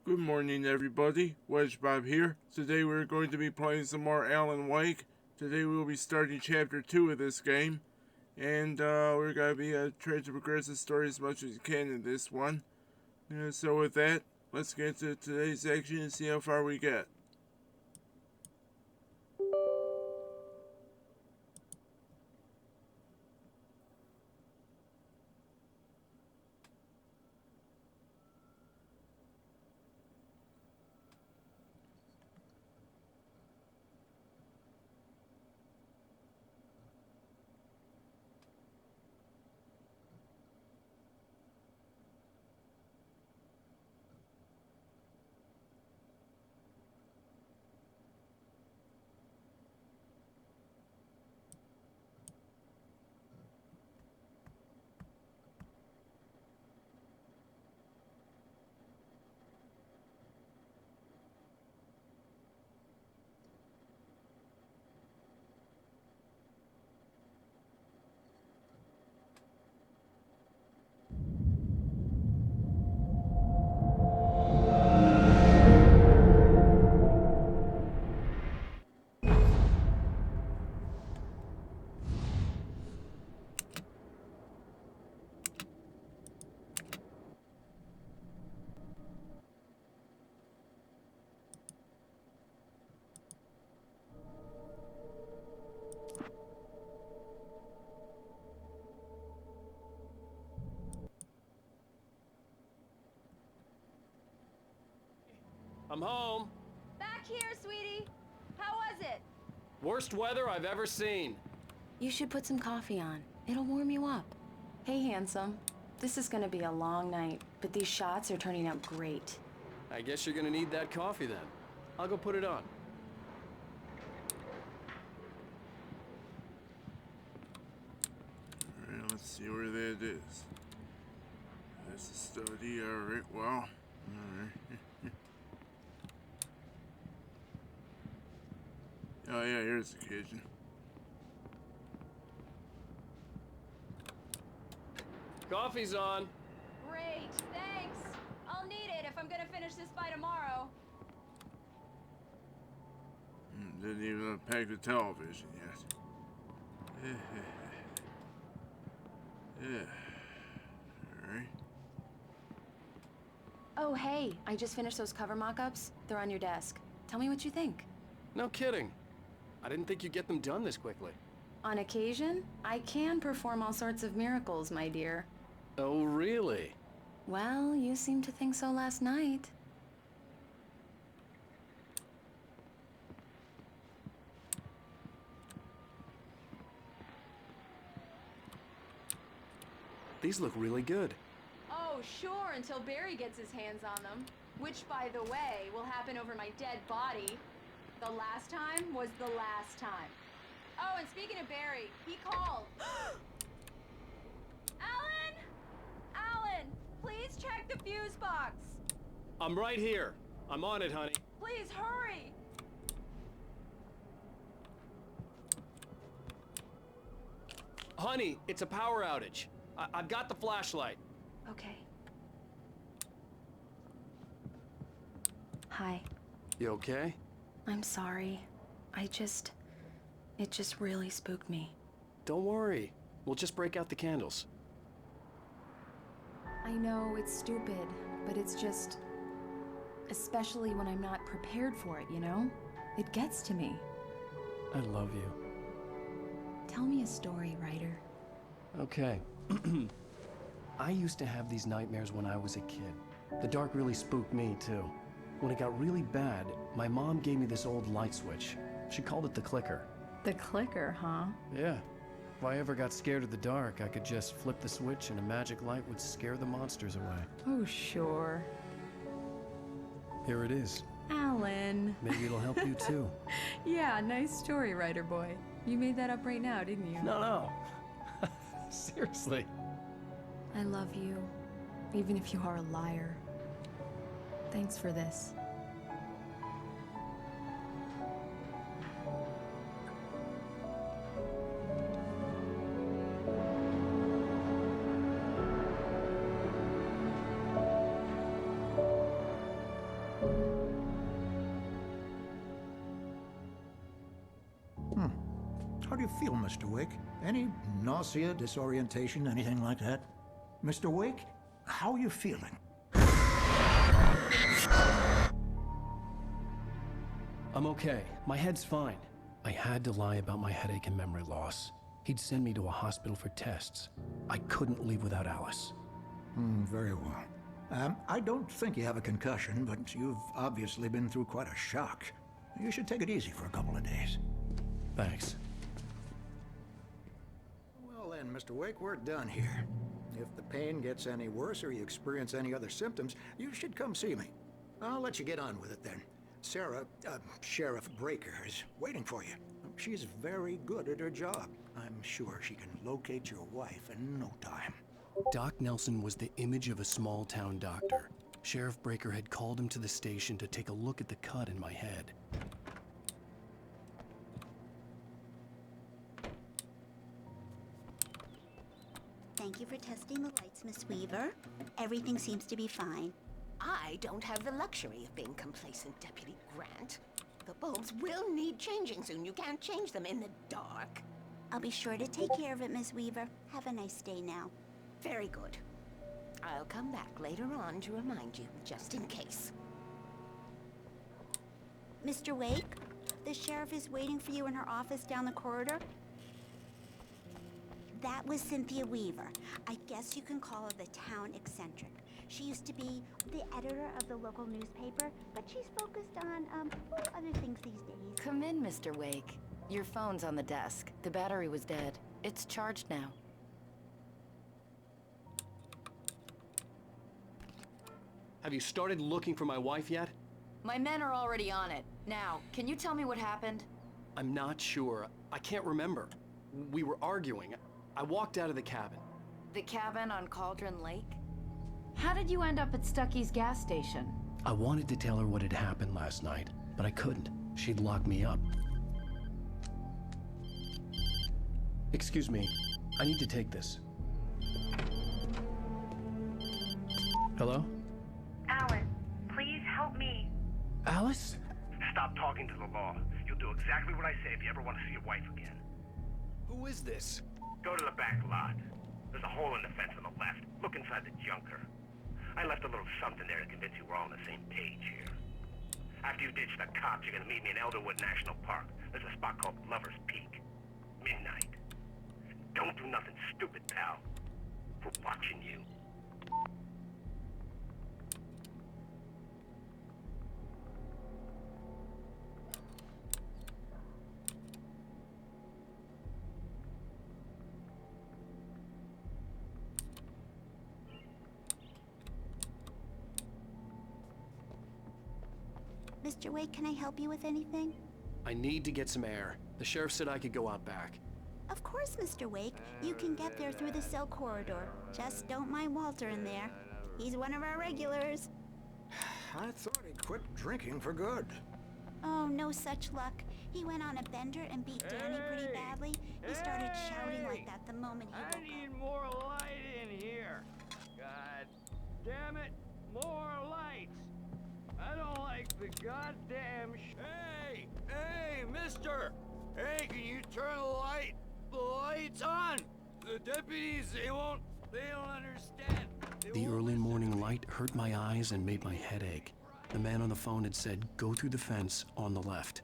Good morning, everybody. WedgeBob here. Today we're going to be playing some more Alan Wake. Today we'll be starting Chapter 2 of this game. And we're going to be trying to progress the story as much as we can in this one. So with that, let's get to today's action and see how far we get. I'm home. Back here, sweetie. How was it? Worst weather I've ever seen. You should put some coffee on. It'll warm you up. Hey, handsome. This is gonna be a long night, but these shots are turning out great. I guess you're gonna need that coffee then. I'll go put it on. Alright, let's see where that is. That's the study, alright, well. Alright. Oh yeah, here's the kitchen. Coffee's on. Great, thanks. I'll need it if I'm gonna finish this by tomorrow. Didn't even unpack the television yet. Yeah. Alright. Oh, hey, I just finished those cover mock-ups. They're on your desk. Tell me what you think. No kidding. I didn't think you'd get them done this quickly. On occasion, I can perform all sorts of miracles, my dear. Oh, really? Well, you seemed to think so last night. These look really good. Oh, sure, until Barry gets his hands on them. Which, by the way, will happen over my dead body. The last time was the last time. Oh, and speaking of Barry, he called. Alan! Alan, please check the fuse box. I'm right here. I'm on it, honey. Please hurry. Honey, it's a power outage. I've got the flashlight. Okay. Hi. You okay? I'm sorry. It just really spooked me. Don't worry. We'll just break out the candles. I know it's stupid, but it's just... especially when I'm not prepared for it, you know? It gets to me. I love you. Tell me a story, writer. Okay. I used to have these nightmares when I was a kid. The dark really spooked me, too. When it got really bad, my mom gave me this old light switch. She called it the clicker. The clicker, huh? Yeah. If I ever got scared of the dark, I could just flip the switch and a magic light would scare the monsters away. Oh, sure. Here it is. Alan. Maybe it'll help you, too. Yeah, nice story, writer boy. You made that up right now, didn't you? No. Seriously. I love you, even if you are a liar. Thanks for this. do you feel, Mr. Wake? Any nausea, disorientation, anything like that? Mr. Wake, how are you feeling? I'm okay. My head's fine. I had to lie about my headache and memory loss. He'd send me to a hospital for tests. I couldn't leave without Alice. Very well. I don't think you have a concussion, but you've obviously been through quite a shock. You should take it easy for a couple of days. Thanks. Well then, Mr. Wake, we're done here. If the pain gets any worse or you experience any other symptoms, you should come see me. I'll let you get on with it then. Sarah, Sheriff Breaker, is waiting for you. She's very good at her job. I'm sure she can locate your wife in no time. Doc Nelson was the image of a small-town doctor. Sheriff Breaker had called him to the station to take a look at the cut in my head. Thank you for testing the lights, Miss Weaver. Everything seems to be fine. I don't have the luxury of being complacent, Deputy Grant. The bulbs will need changing soon. You can't change them in the dark. I'll be sure to take care of it, Miss Weaver. Have a nice day now. Very good. I'll come back later on to remind you, just in case. Mr. Wake, the sheriff is waiting for you in her office down the corridor. That was Cynthia Weaver. I guess you can call her the town eccentric. She used to be the editor of the local newspaper, but she's focused on, other things these days. Come in, Mr. Wake. Your phone's on the desk. The battery was dead. It's charged now. Have you started looking for my wife yet? My men are already on it. Now, can you tell me what happened? I'm not sure. I can't remember. We were arguing. I walked out of the cabin. The cabin on Cauldron Lake? How did you end up at Stucky's gas station? I wanted to tell her what had happened last night, but I couldn't. She'd locked me up. Excuse me. I need to take this. Hello? Alan, please help me. Alice? Stop talking to the law. You'll do exactly what I say if you ever want to see your wife again. Who is this? Go to the back lot. There's a hole in the fence on the left. Look inside the junker. I left a little something there to convince you we're all on the same page here. After you ditch the cops, you're gonna meet me in Elderwood National Park. There's a spot called Lover's Peak. Midnight. Don't do nothing stupid, pal. We're watching you. Mr. Wake, can I help you with anything? I need to get some air. The sheriff said I could go out back. Of course, Mr. Wake. You can get there through the cell corridor. Just don't mind Walter in there. He's one of our regulars. I thought he quit drinking for good. Oh, no such luck. He went on a bender and beat Danny pretty badly. He started shouting like that the moment he woke up. I need more light in here. God damn it, more lights. I don't like the goddamn Hey! Hey, mister! Hey, can you turn the lights on? The deputies, they don't understand. The early morning light hurt my eyes and made my head ache. The man on the phone had said, go through the fence on the left.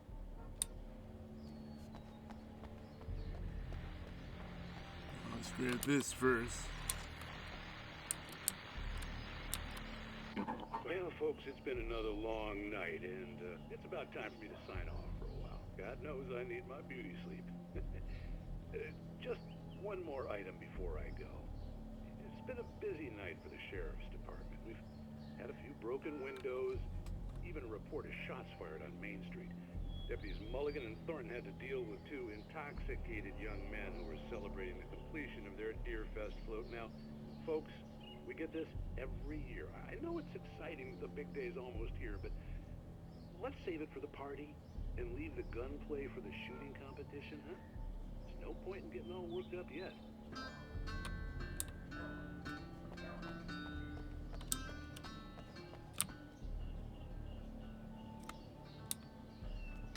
Let's grab this first. Well, folks, it's been another long night, and it's about time for me to sign off for a while. God knows I need my beauty sleep. Just one more item before I go. It's been a busy night for the sheriff's department. We've had a few broken windows, even a report of shots fired on Main Street. Deputies Mulligan and Thornton had to deal with two intoxicated young men who were celebrating the completion of their Deer Fest float. Now, folks, we get this every year. I know it's exciting, the big day's almost here, but let's save it for the party and leave the gunplay for the shooting competition, huh? There's no point in getting all worked up yet.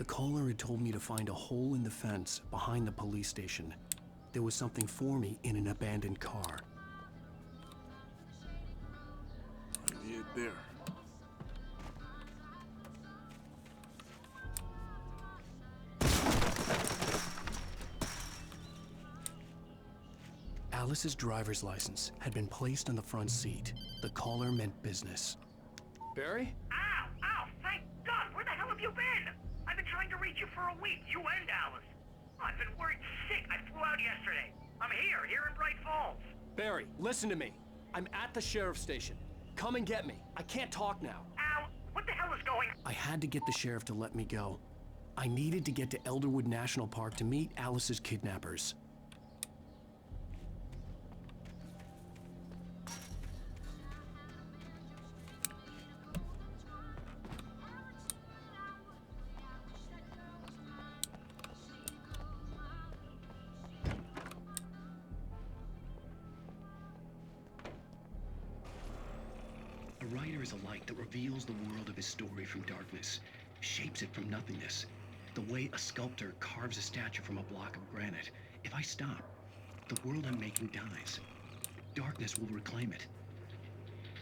The caller had told me to find a hole in the fence behind the police station. There was something for me in an abandoned car. Maybe it there. Alice's driver's license had been placed on the front seat. The caller meant business. Barry? Ow! Ow! Thank God! Where the hell have you been? I've been trying to reach you for a week, you and Alice. I've been worried sick. I flew out yesterday. I'm here in Bright Falls. Barry, listen to me. I'm at the sheriff's station. Come and get me. I can't talk now. Al, what the hell is going on? I had to get the sheriff to let me go. I needed to get to Elderwood National Park to meet Alice's kidnappers. A writer is a light that reveals the world of his story from darkness, shapes it from nothingness. The way a sculptor carves a statue from a block of granite. If I stop, the world I'm making dies. Darkness will reclaim it.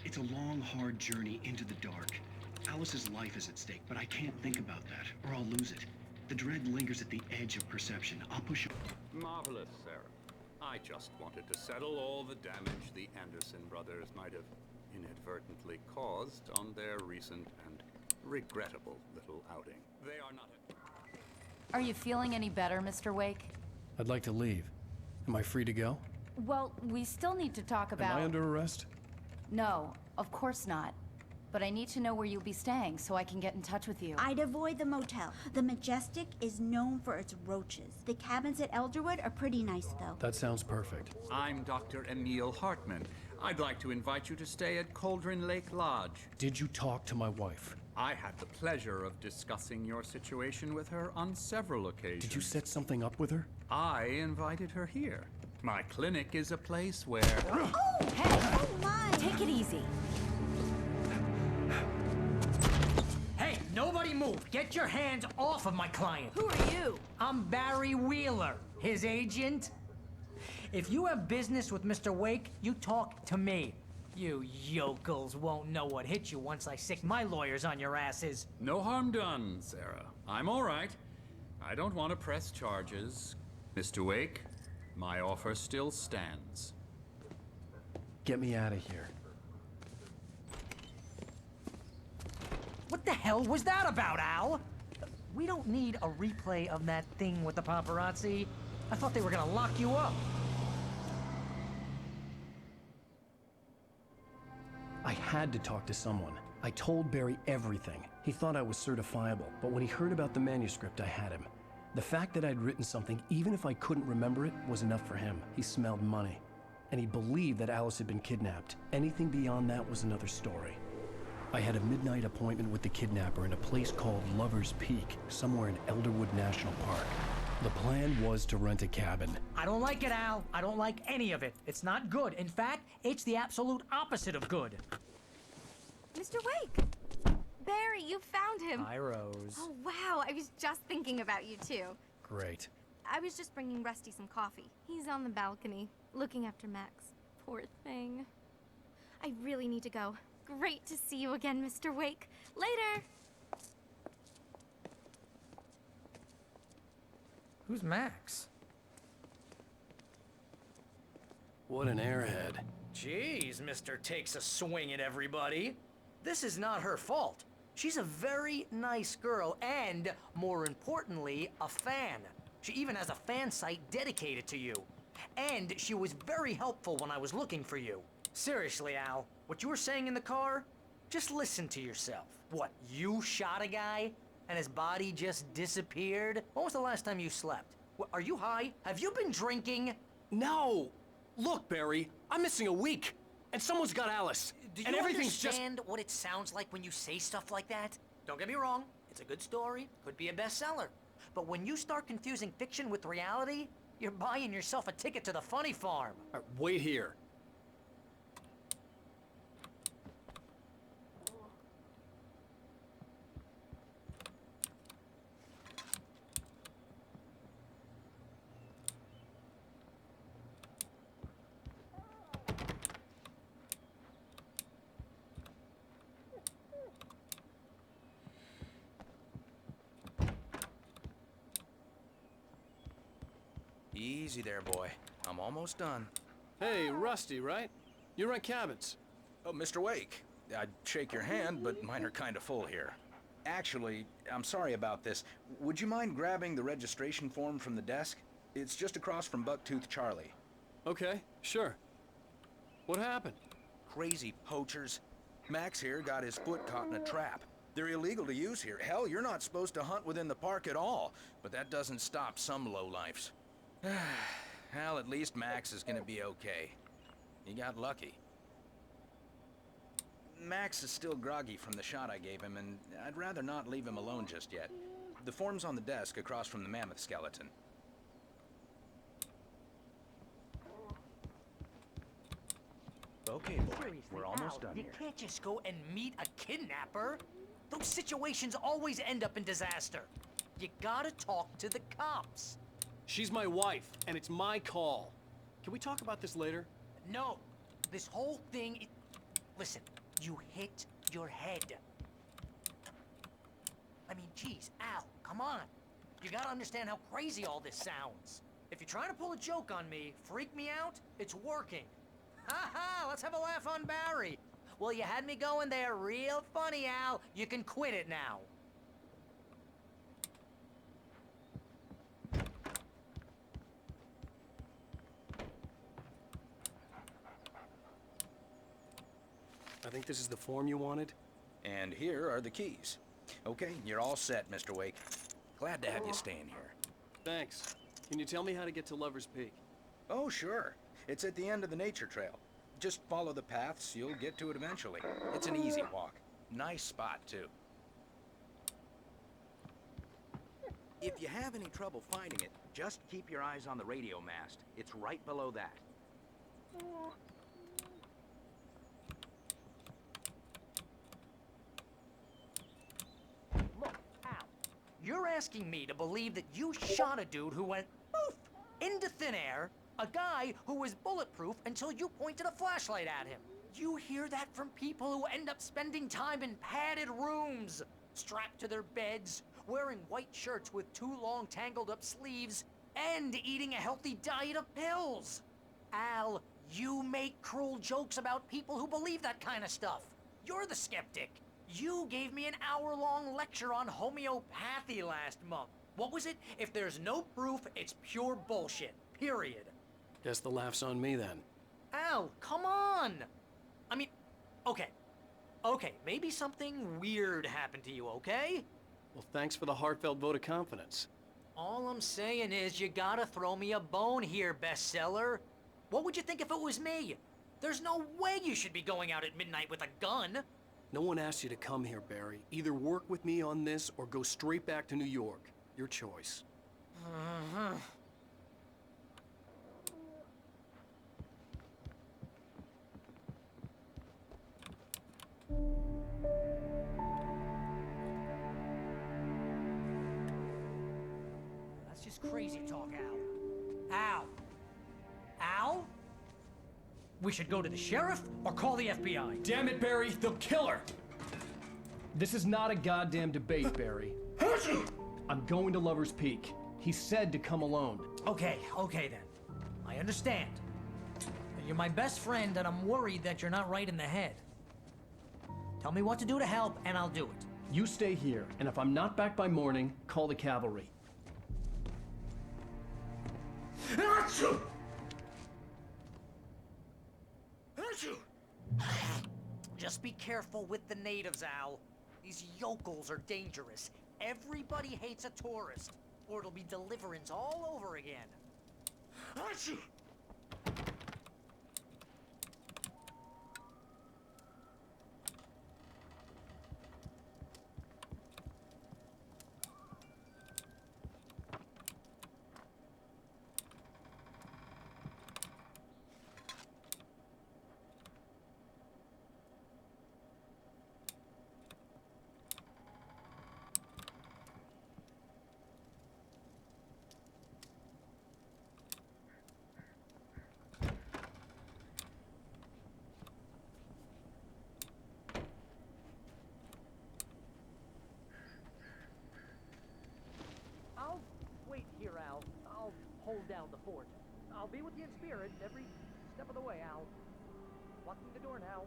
It's a long, hard journey into the dark. Alice's life is at stake, but I can't think about that, or I'll lose it. The dread lingers at the edge of perception. I'll push it. Marvelous, Sarah. I just wanted to settle all the damage the Anderson brothers might have inadvertently caused on their recent and regrettable little outing. They are not Are you feeling any better, Mr. Wake? I'd like to leave. Am I free to go? Well, we still need to talk about... Am I under arrest? No, of course not. But I need to know where you'll be staying so I can get in touch with you. I'd avoid the motel. The Majestic is known for its roaches. The cabins at Elderwood are pretty nice, though. That sounds perfect. I'm Dr. Emil Hartman. I'd like to invite you to stay at Cauldron Lake Lodge. Did you talk to my wife? I had the pleasure of discussing your situation with her on several occasions. Did you set something up with her? I invited her here. My clinic is a place where... Oh! Hey! Oh, my! Take it easy. Hey, nobody move! Get your hands off of my client! Who are you? I'm Barry Wheeler, his agent. If you have business with Mr. Wake, you talk to me. You yokels won't know what hit you once I sick my lawyers on your asses. No harm done, Sarah. I'm all right. I don't want to press charges. Mr. Wake, my offer still stands. Get me out of here. What the hell was that about, Al? We don't need a replay of that thing with the paparazzi. I thought they were gonna lock you up. I had to talk to someone. I told Barry everything. He thought I was certifiable, but when he heard about the manuscript, I had him. The fact that I'd written something, even if I couldn't remember it, was enough for him. He smelled money. And he believed that Alice had been kidnapped. Anything beyond that was another story. I had a midnight appointment with the kidnapper in a place called Lover's Peak, somewhere in Elderwood National Park. The plan was to rent a cabin. I don't like it, Al. I don't like any of it. It's not good. In fact, it's the absolute opposite of good. Mr. Wake! Barry, you found him! Hi, Rose. Oh, wow. I was just thinking about you, too. Great. I was just bringing Rusty some coffee. He's on the balcony, looking after Max. Poor thing. I really need to go. Great to see you again, Mr. Wake. Later! Who's Max? What an airhead. Jeez, Mr. Takes a swing at everybody. This is not her fault. She's a very nice girl and, more importantly, a fan. She even has a fan site dedicated to you. And she was very helpful when I was looking for you. Seriously, Al, what you were saying in the car? Just listen to yourself. What, you shot a guy? And his body just disappeared? When was the last time you slept? What, are you high? Have you been drinking? No! Look, Barry, I'm missing a week. And someone's got Alice. Do and you everything's understand what it sounds like when you say stuff like that? Don't get me wrong, it's a good story, could be a bestseller. But when you start confusing fiction with reality, you're buying yourself a ticket to the funny farm. Wait here. Easy there, boy. I'm almost done. Hey, Rusty, right? You rent cabins. Oh, Mr. Wake. I'd shake your hand, but mine are kind of full here. Actually, I'm sorry about this. Would you mind grabbing the registration form from the desk? It's just across from Bucktooth Charlie. Okay, sure. What happened? Crazy poachers. Max here got his foot caught in a trap. They're illegal to use here. Hell, you're not supposed to hunt within the park at all. But that doesn't stop some lowlifes. Well, at least Max is gonna be okay. He got lucky. Max is still groggy from the shot I gave him, and I'd rather not leave him alone just yet. The form's on the desk across from the mammoth skeleton. Okay, boy. Seriously, We're almost Al, done you here. can't just go and meet a kidnapper. Those situations always end up in disaster. You gotta talk to the cops. She's my wife, and it's my call. Can we talk about this later? No, this whole thing. Listen, you hit your head. I mean, geez, Al, come on. You gotta understand how crazy all this sounds. If you're trying to pull a joke on me, freak me out, it's working. Ha ha, let's have a laugh on Barry. Well, you had me going there real funny, Al. You can quit it now. I think this is the form you wanted. And here are the keys. Okay, you're all set, Mr. Wake. Glad to have you staying here. Thanks. Can you tell me how to get to Lover's Peak? Oh, sure. It's at the end of the nature trail. Just follow the paths, you'll get to it eventually. It's an easy walk. Nice spot, too. If you have any trouble finding it, just keep your eyes on the radio mast. It's right below that. Look, Al, you're asking me to believe that you shot a dude who went poof into thin air, a guy who was bulletproof until you pointed a flashlight at him. You hear that from people who end up spending time in padded rooms, strapped to their beds, wearing white shirts with too long tangled up sleeves, and eating a healthy diet of pills. Al, you make cruel jokes about people who believe that kind of stuff. You're the skeptic. You gave me an hour-long lecture on homeopathy last month. What was it? If there's no proof, it's pure bullshit. Period. Guess the laugh's on me then. Al, come on! I mean, okay. Okay, maybe something weird happened to you, okay? Well, thanks for the heartfelt vote of confidence. All I'm saying is you gotta throw me a bone here, bestseller. What would you think if it was me? There's no way you should be going out at midnight with a gun. No one asked you to come here, Barry. Either work with me on this or go straight back to New York. Your choice. That's just crazy talk, Al. Al? Al? We should go to the sheriff or call the FBI. Damn it, Barry, they'll kill her! This is not a goddamn debate, Barry. I'm going to Lover's Peak. He said to come alone. Okay then. I understand. You're my best friend and I'm worried that you're not right in the head. Tell me what to do to help and I'll do it. You stay here, and if I'm not back by morning, call the cavalry. Just be careful with the natives, Al. These yokels are dangerous. Everybody hates a tourist, or it'll be Deliverance all over again. down the fort. I'll be with you in spirit every step of the way, Al. Walk through the door now.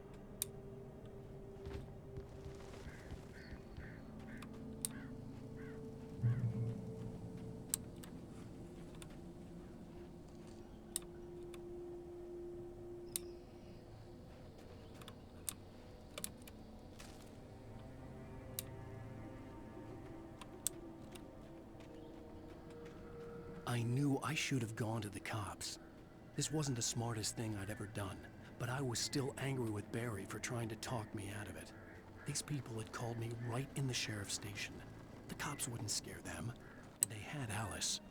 I knew I should have gone to the cops. This wasn't the smartest thing I'd ever done, but I was still angry with Barry for trying to talk me out of it. These people had called me right in the sheriff's station. The cops wouldn't scare them, and they had Alice.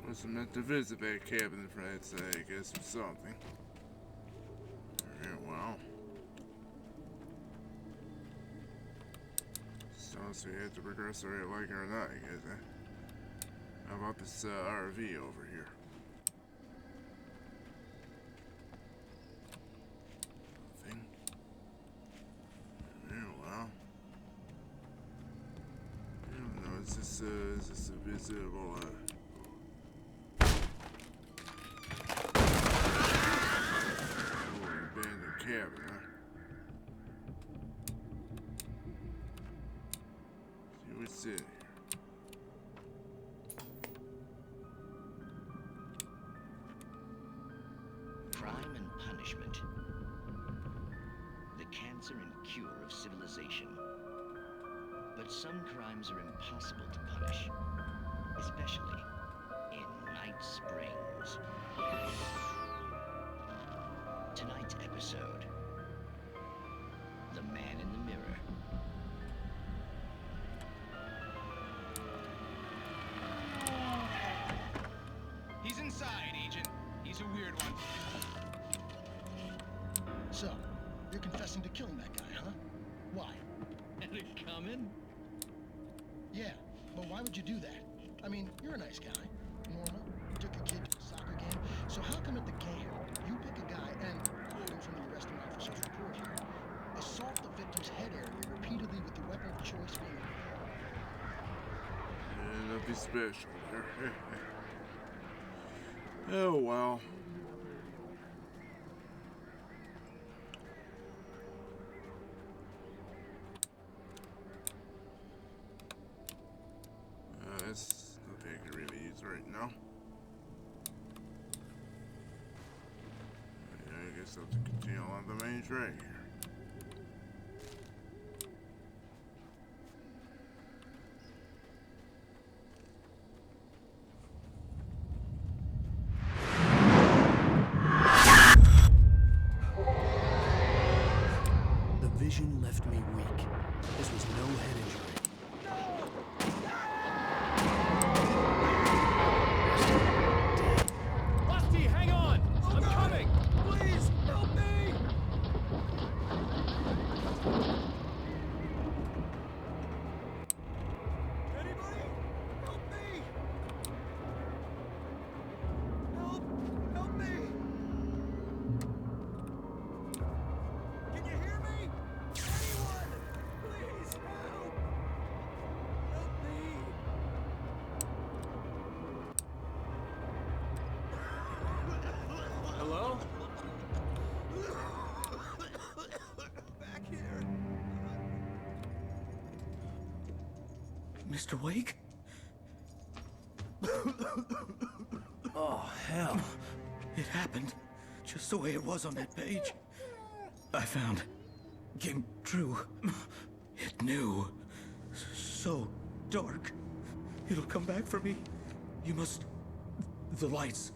Wasn't meant to visit that cabin for that say, I guess, or something. Alright, well. So we have to progress whether you like it or not, I guess, eh? How about this RV over here? Nothing. Alright, well. I don't know, is this a visitable, cabin, huh? See what's in here. Crime and punishment. The cancer and cure of civilization. But some crimes are impossible to punish, especially in Night Springs. Tonight's episode, The Man in the Mirror. He's inside, Agent. He's a weird one. So, you're confessing to killing that guy, huh? Why? And it coming? Yeah, but why would you do that? I mean, you're a nice guy. Norma, you took a kid to a soccer game. So how come at the game, you pick a guy and, quoting from the arresting officer's report here, assault the victim's head area repeatedly with the weapon of choice being... Yeah, nothing special there. Oh, well. That's nothing I can really use right now. Yeah, I guess I'll have to continue on the main track here. The vision left me weak. This was no head injury. Rusty, hang on! I'm coming! Please, help me! Anybody? Help me! Help me! Can you hear me? Anyone! Please help! Help me! Hello? Back here. Mr. Wake? Oh, hell. It happened just the way it was on that page. I found. Came true. It knew. So dark. It'll come back for me. You must... The lights.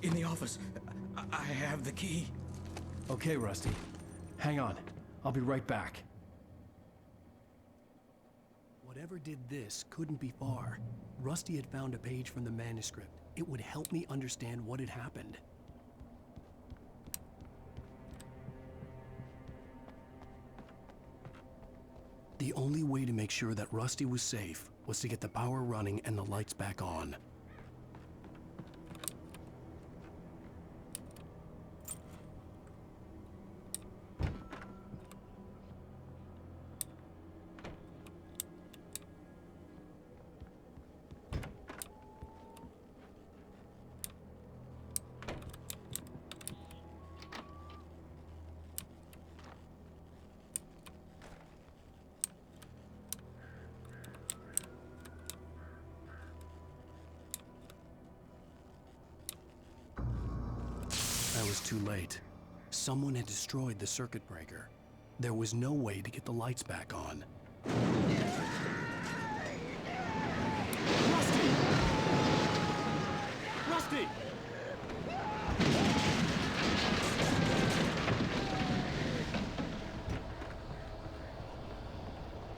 In the office. I have the key. Okay, Rusty. Hang on. I'll be right back. Whatever did this couldn't be far. Rusty had found a page from the manuscript. It would help me understand what had happened. The only way to make sure that Rusty was safe was to get the power running and the lights back on. I was too late. Someone had destroyed the circuit breaker. There was no way to get the lights back on. Rusty! Rusty!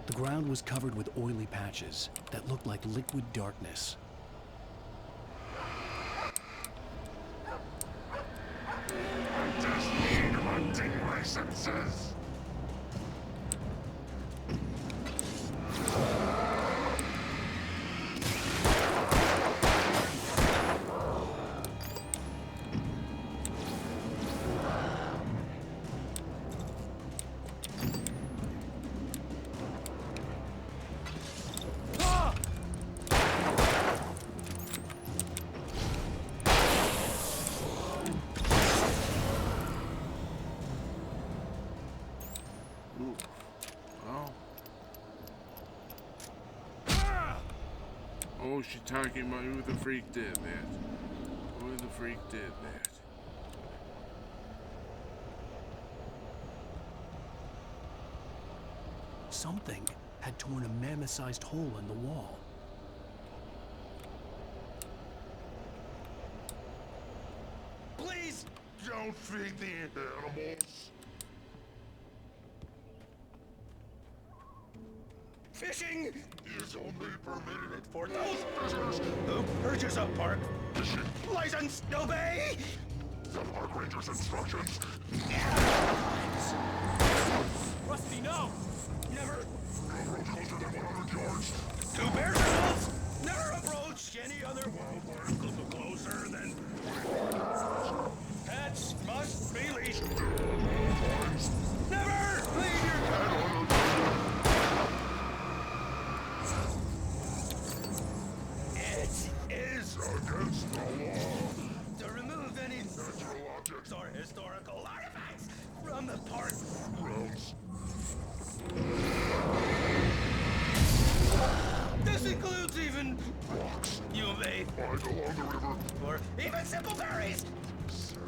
The ground was covered with oily patches that looked like liquid darkness. Senses. Oh, she's talking about who the freak did that. Who the freak did that. Something had torn a mammoth-sized hole in the wall. Please don't feed the animals. Fishing is only permitted for those fishers who purchase a park license obey the park ranger's instructions. Rusty, no! Never. No road closer than 100 yards. To bears and wolves, never approach any other wildlife closer than. Pets must be leashed. Never leave your pet. It is against the law to remove any natural objects or historical artifacts from the park grounds. This includes even rocks. You may Find along the river. Or even simple berries. Sir.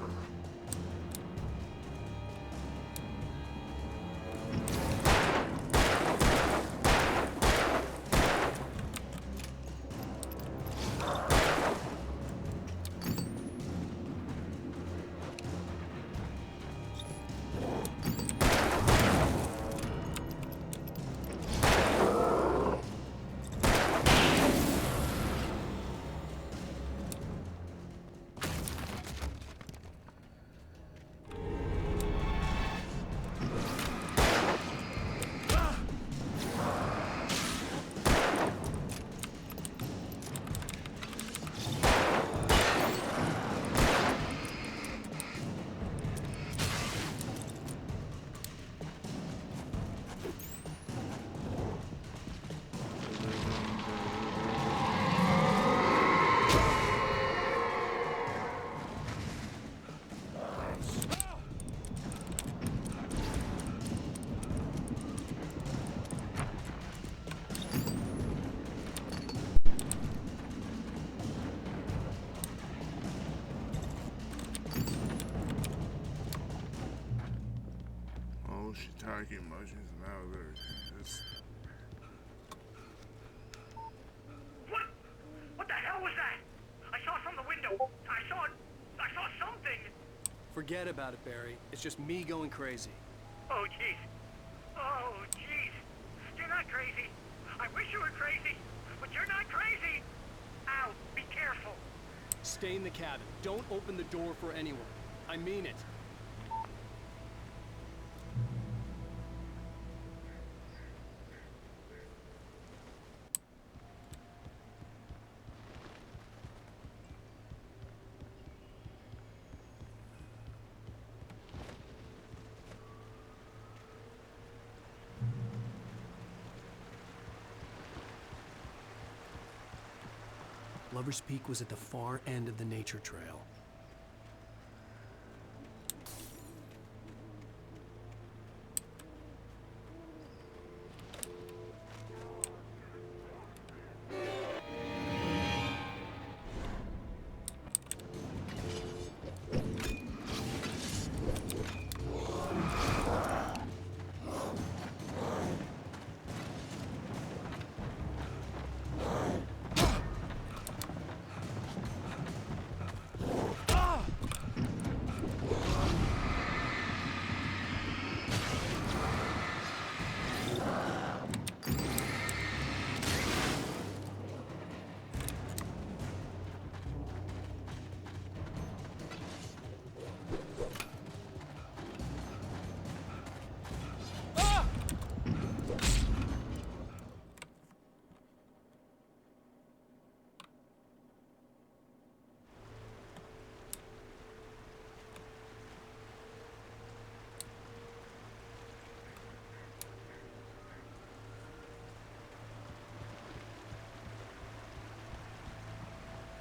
Shiitake mushrooms and now they're just... What the hell was that? I saw from the window. I saw something. Forget about it, Barry. It's just me going crazy. Oh, jeez. Oh, jeez. You're not crazy. I wish you were crazy, but you're not crazy. Al, be careful. Stay in the cabin. Don't open the door for anyone. I mean it. Lover's Peak was at the far end of the nature trail.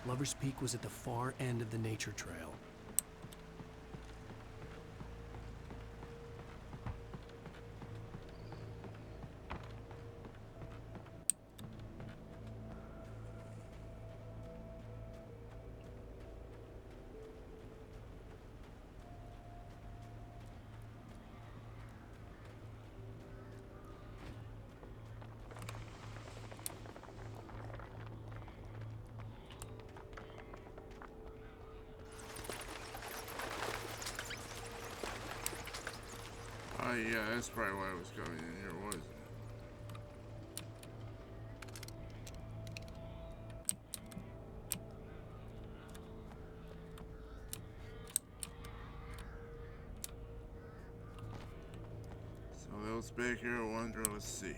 Lover's Peak was at the far end of the nature trail. Oh yeah, that's probably why I was going in here, wasn't it? So those back here, I wonder, let's see.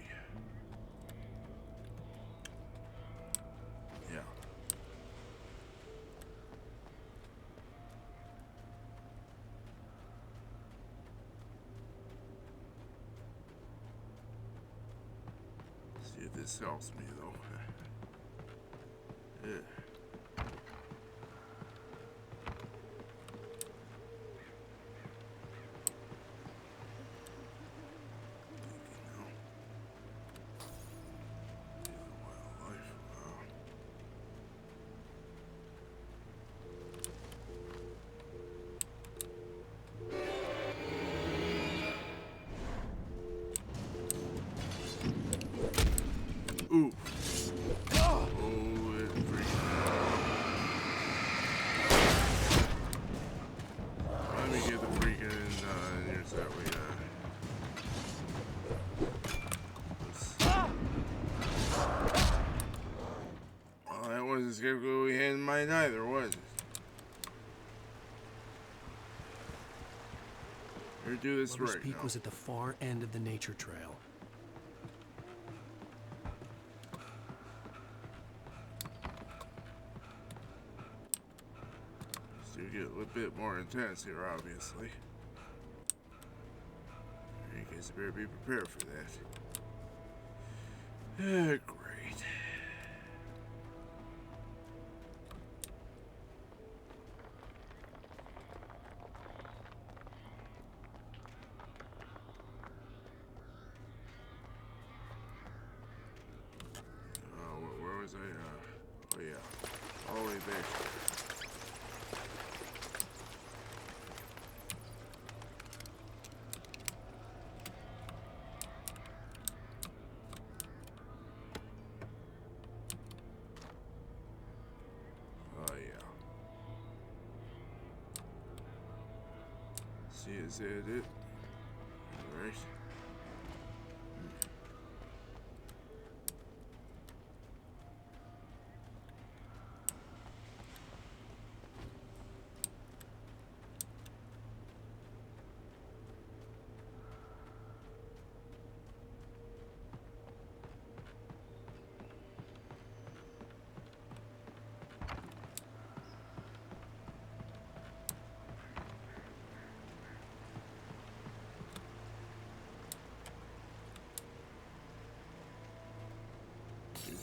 Yeah. See if this helps me though. Yeah. Ooh. Oh, it freaked out. Let me get the freaking, here's that we, well, that wasn't as good as we had in mind either, was it? Here, do this Lover's right Peak now. was at the far end of the nature trail. So you get a little bit more intense here, obviously. You guys better be prepared for that. Great. Where was I? Oh yeah, all the way back. Oh yeah. See, is that it? All right.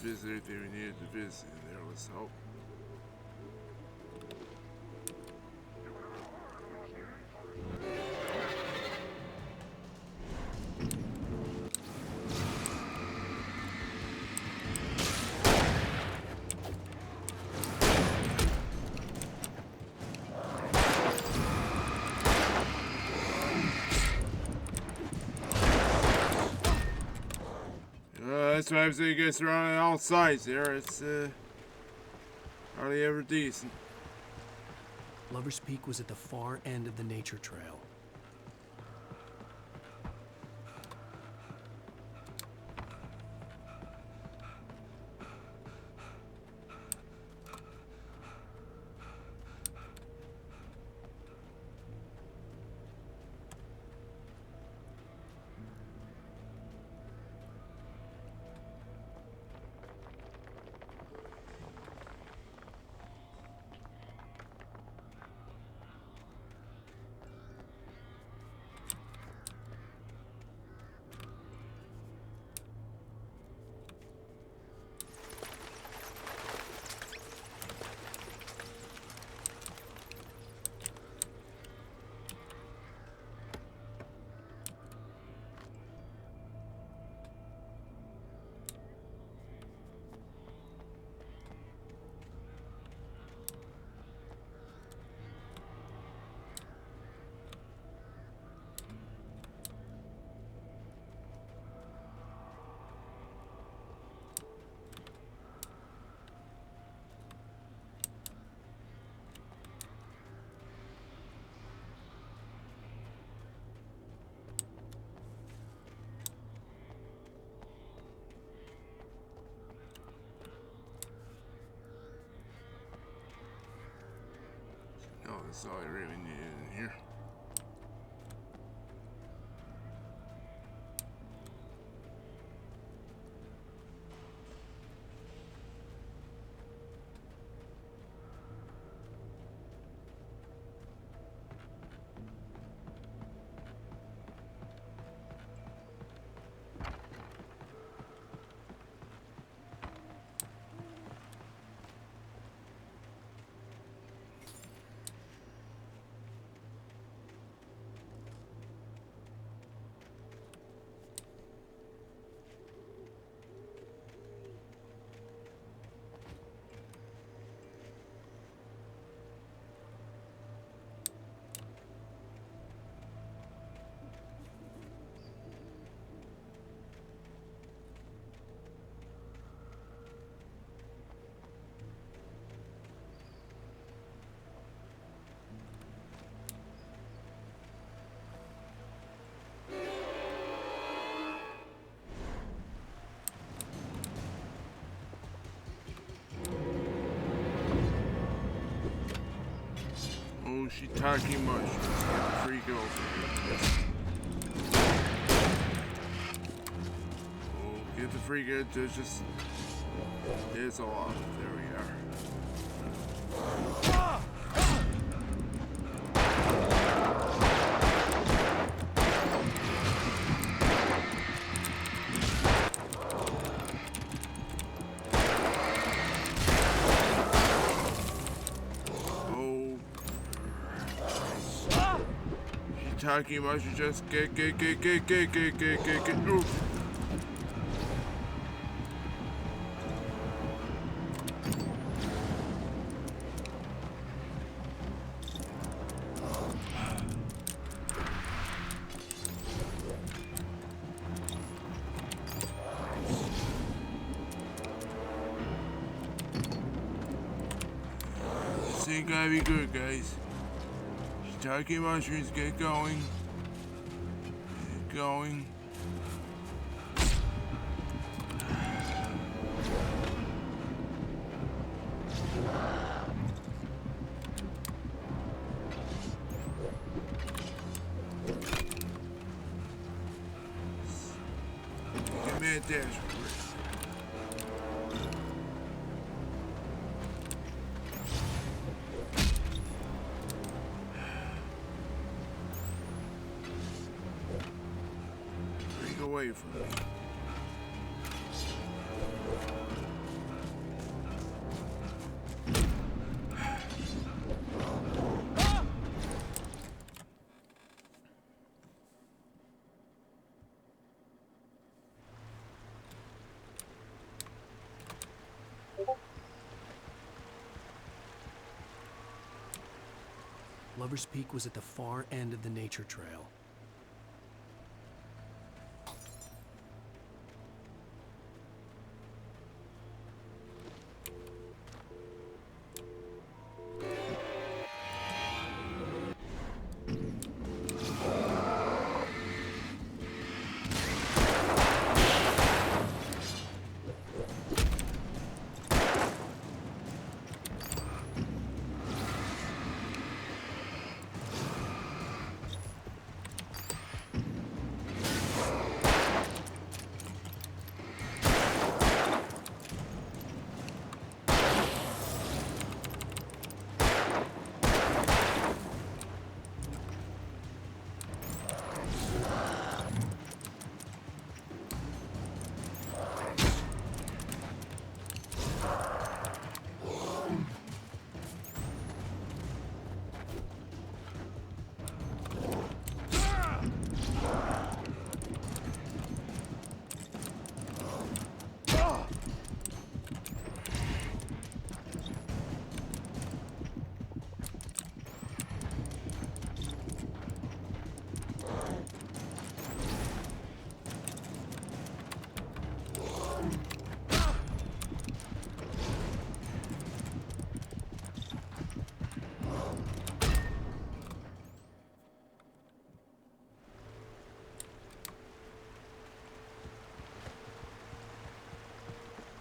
visit everything we needed to visit in there, let's hope. That's why I'm saying it gets around on all sides there. It's hardly ever decent. Lover's Peak was at the far end of the nature trail. Oh, that's all I really needed in here. Oh, shiitake mushrooms. Free go. Oh, get the free good. There's just... There's a lot. There we are. Shiitake mushrooms, just get. Ooh. This ain't gonna be good, guys. Shiitake mushrooms, get going. Get going. Get me a dash. Away from me. Lover's Peak was at the far end of the nature trail.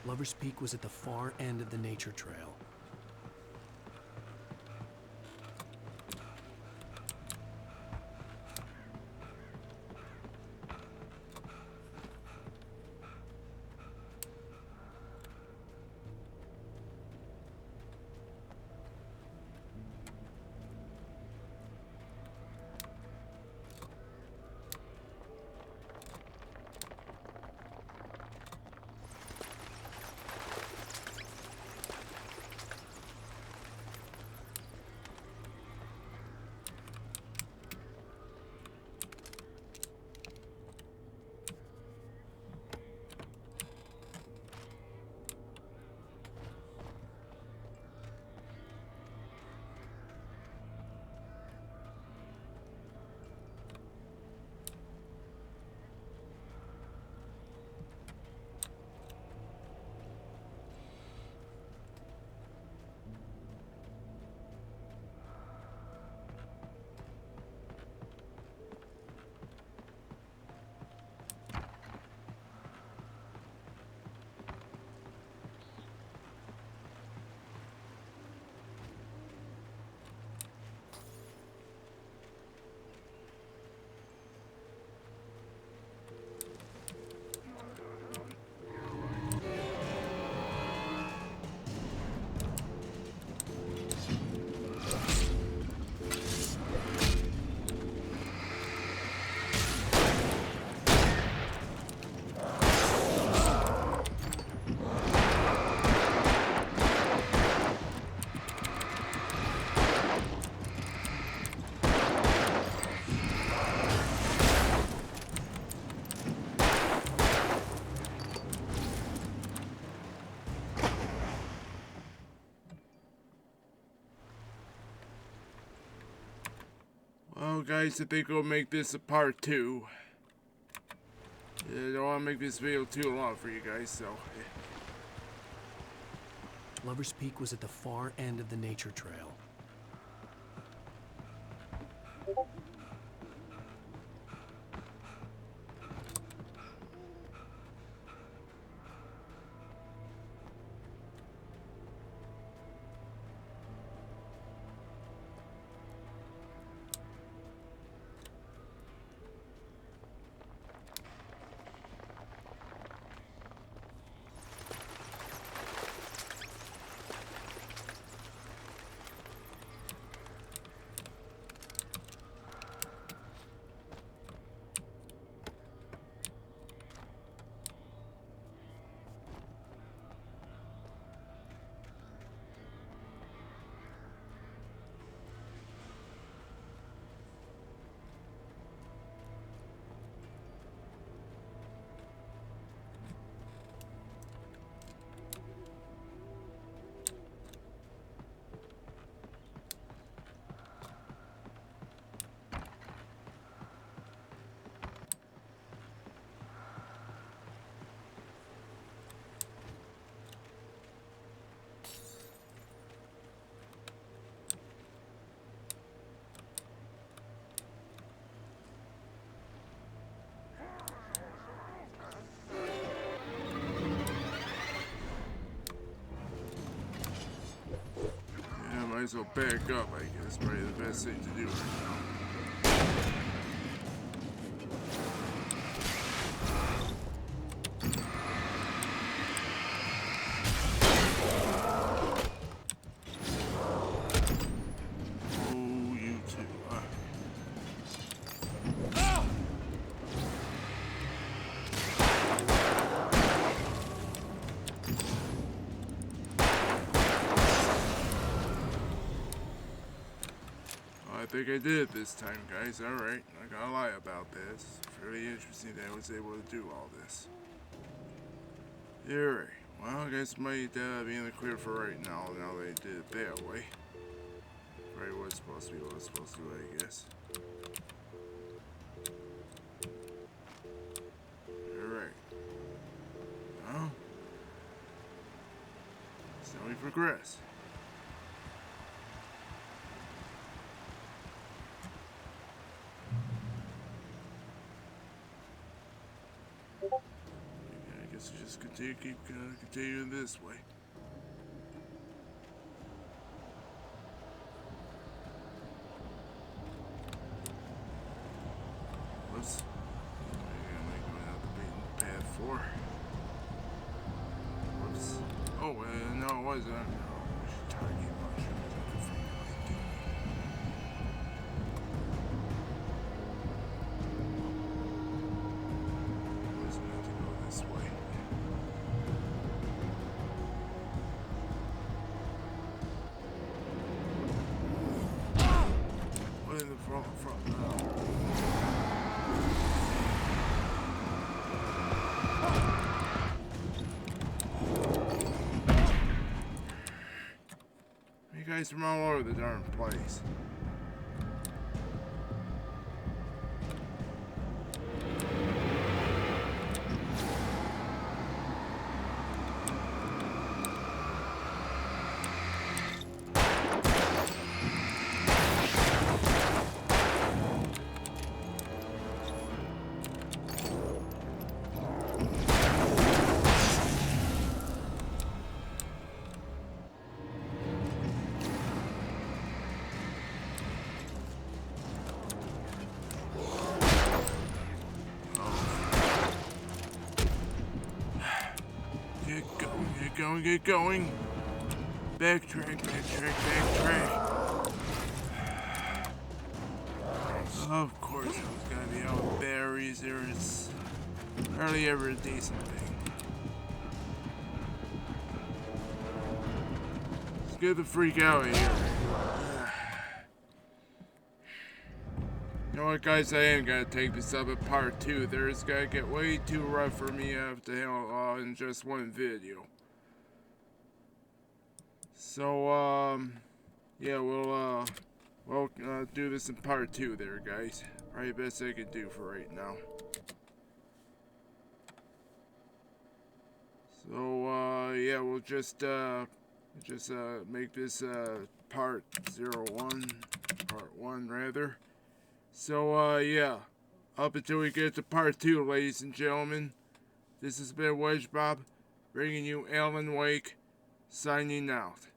Lover's Peak was at the far end of the nature trail. Well, guys, I think we'll make this a part 2. I don't want to make this video too long for you guys, so... Lover's Peak was at the far end of the nature trail. might as well back up, I guess. Probably the best thing to do right now. I think I did it this time, guys. Alright, not gonna lie about this. It's fairly interesting that I was able to do all this. Alright, well, I guess might be in the clear for right now they did it that way. Right, what's supposed to be what it's supposed to be, I guess. Alright. Well, so we progress. I guess we just keep continuing this way. Whoops. Am I going out the beaten path for? Whoops. Oh, no, it wasn't. No, I should target mushrooms. I can figure out what to do. Wasn't meant to go this way. What in the front now? You guys from all over the darn place. Get going. Backtrack. Of course, it was gonna be out with berries. It's hardly ever a decent thing. Let's get the freak out of here. You know what, guys? I am gonna take this up in part 2. It's gonna get way too rough for me to handle in just one video. So, yeah, we'll do this in part 2 there, guys. Probably the best I can do for right now. So, yeah, we'll just make this, part 1 rather. So, yeah, up until we get to part 2, ladies and gentlemen, this has been WedgeBob, bringing you Alan Wake, signing out.